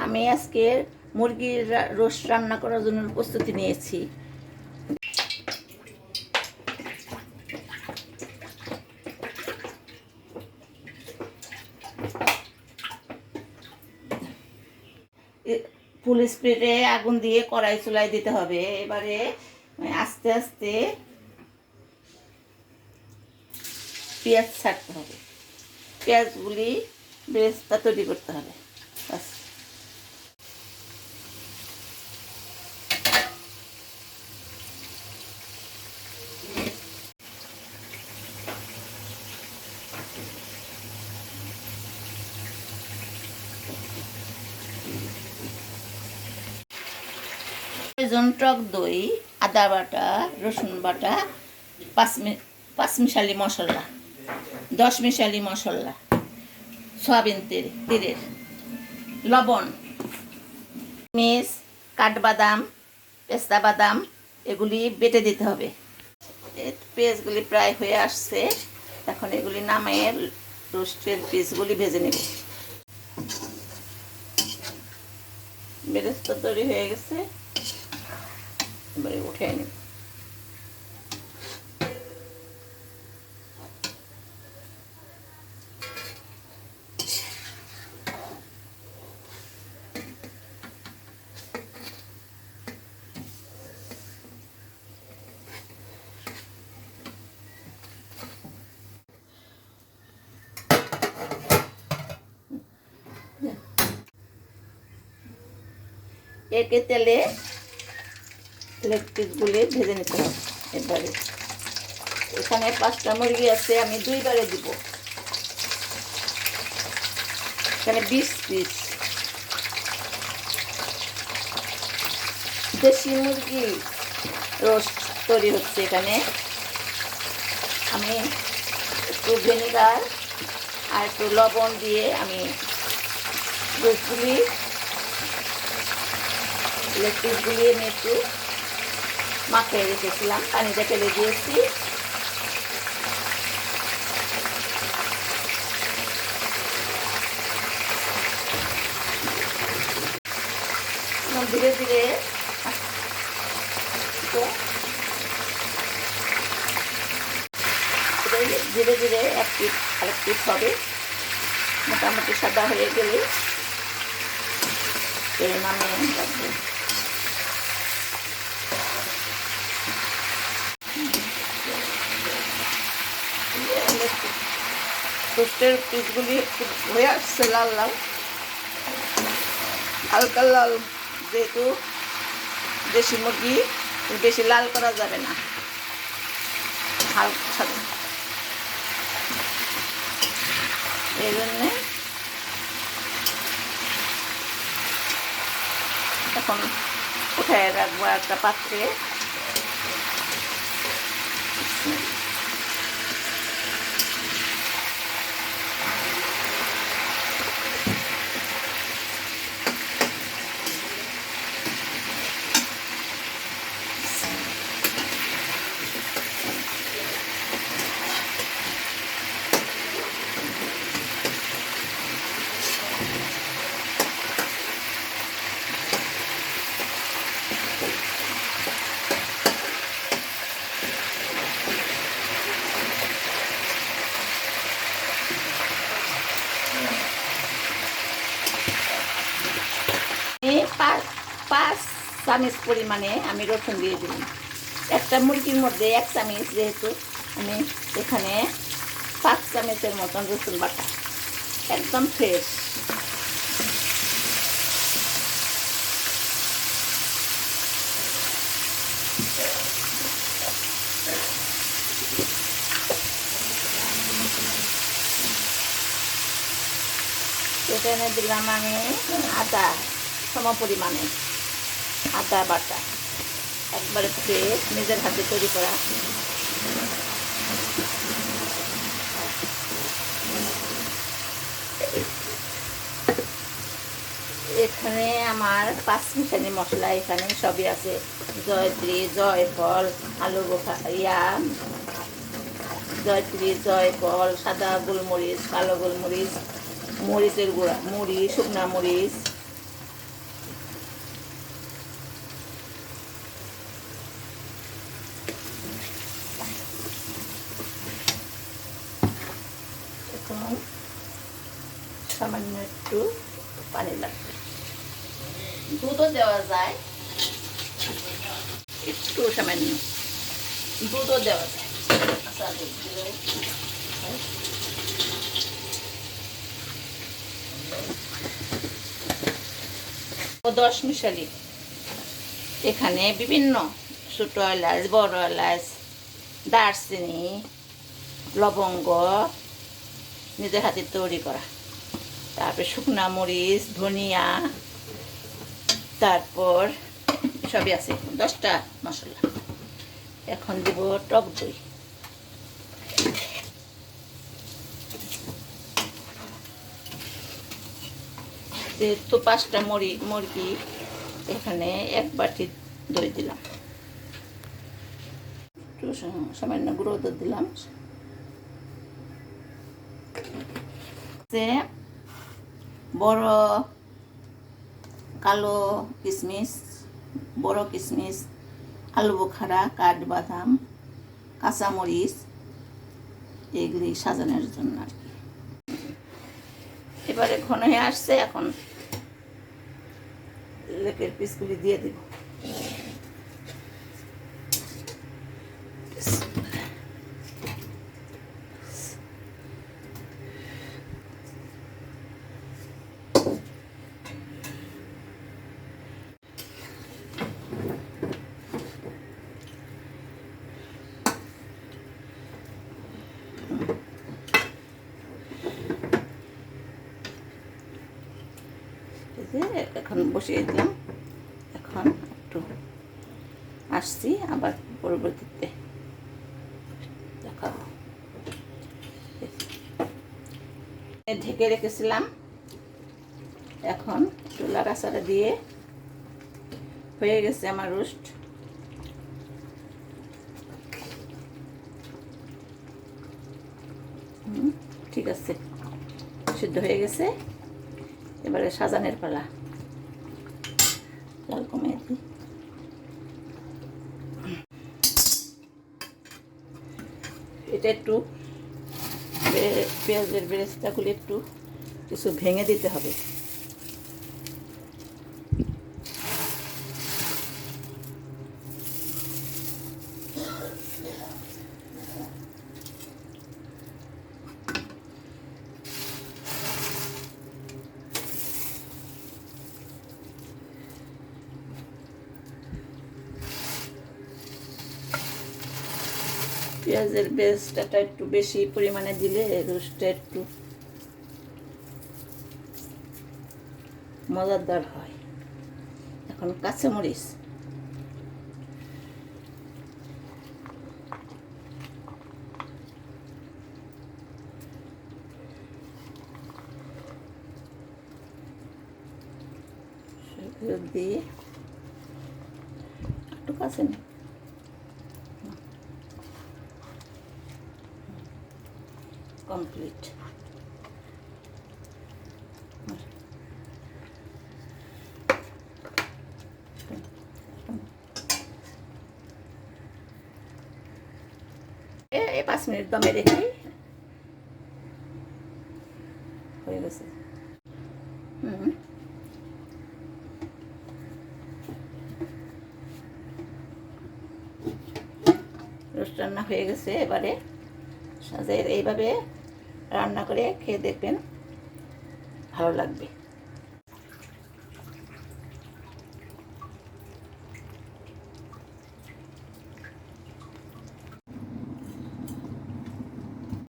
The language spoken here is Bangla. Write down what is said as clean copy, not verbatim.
আমি আজকে মুরগির রোস্ট রান্না করার জন্য প্রস্তুতি নিয়েছি। ফুল স্পিডে আগুন দিয়ে কড়াই চুলায় দিতে হবে। এবারে আস্তে আস্তে পেঁয়াজ ছাড়তে হবে, পেঁয়াজগুলি বেরেস্তা তৈরি করতে হবে। বাস। প্রয়োজন টক দই, আদা বাটা, রসুন বাটা, পাঁচমিশালি মশলা, 10 মিশালি মশলা, সয়াবিন তেলের, লবণ, কিশমিশ, কাঠবাদাম, পেস্তা বাদাম এগুলি বেটে দিতে হবে। পেঁয়াজগুলি প্রায় হয়ে আসছে, এখন এগুলি নামিয়ে রোস্টের পিসগুলি ভেজে নেব। বেরেস্তা তৈরি হয়ে গেছে, এবারে উঠে নেব। একে তেলে লেগ পিসগুলি ভেজে নিতে হবে। এবারে এখানে 5টা মুরগি আছে, আমি 2বারে দিব। এখানে 20 পিস দেশি মুরগি রোস্ট তৈরি হচ্ছে। এখানে আমি একটু ভিনেগার আর একটু লবণ দিয়ে আমি রোস্টগুলি লেগ পিসগুলি আমি একটু মাখিয়ে রেখেছিলাম, পানিটা ফেলে দিয়েছি। ধীরে ধীরে ধীরে ধীরে এক পিস আরেক পিস হবে। মোটামুটি সাদা হয়ে গেলে নামিয়ে রাখবো। রোস্টের পিসগুলি হয়ে আসছে লাল লাল, হালকা লাল, যেহেতু দেশি মুরগি বেশি লাল করা যাবে না, হালকা এই জন্যে এখন উঠায় রাখবো একটা পাত্রে। পাঁচ চামচ পরিমাণে আমি রসুন দিয়ে দিলাম। একটা মুরগির মধ্যে 1 চামচ, যেহেতু আমি এখানে 5 চামচের মতন রসুন বাটা, একদম ফ্রেশ। এখানে দিলাম আমি আদা, সম পরিমাণে আদা বাটা, একবারে ফ্রেশ, নিজের হাতে তৈরি করা। এখানে আমার 5 মিশালি মশলা এখানে সবই আছে, জয়ত্রী, জয়ফল, আলু বোখা, জয়ত্রী, জয়ফল, সাদা গোলমরিচ, কালো গোলমরিচ, মরিচের গুঁড়া, মুড়ি, শুকনা মরিচ, একটু পানি লাগবে। দুধও দেওয়া যায়, একটু সামান্য দুধও দেওয়া যায়। কাঁচা দুধ দিলেও হয়। ও 10 মিশালি। এখানে বিভিন্ন ছোট এলাচ, বড় এলাচ, দারচিনি, লবঙ্গ নিজের হাতে তৈরি করা, তারপরে শুকনা মরিচ, ধনিয়া, তারপর সবই আছে 10টা মশলা। এখন দেব টক দই। যেহেতু 5টা মুরগি, এখানে 1 বাটি দই দিলাম, একটু সামান্য গুঁড়ো দুধ দিলাম। বড় কালো কিশমিশ, বড় কিশমিশ, আলু বোখারা, কাঠবাদাম, কাঁচামরিচ, এগুলি সাজানোর জন্য আর কি। এবারে ঘন হয়ে আসছে, এখন লেকের পিসগুলি দিয়ে দিব। এখন বসিয়ে দিলাম। এখন একটু আসছি, আবার পরবর্তীতে দেখাবো। ঢেকে রেখেছিলাম, এখন চুলার আঁচটা দিয়ে হয়ে গেছে আমার রোস্ট। ঠিক আছে, সিদ্ধ হয়ে গেছে। এবারে সাজানের পালা। লাল কমিয়ে দিই। এটা একটু পেঁয়াজের বেরেস্তাগুলি একটু কিছু ভেঙে দিতে হবে। পেঁয়াজের বেরেস্তাটা একটু বেশি পরিমাণে দিলে রোস্টটা একটু মজাদার হয়। এখন কাঁচামরিচ, দিয়ে একটু কাছে নে, কমপ্লিট। এই 5 মিনিট দমে রেখে হয়ে গেছে। রোস্ট রান্না হয়ে গেছে। এবারে এইভাবে রান্না করে খেয়ে দেখবেন, ভালো লাগবে।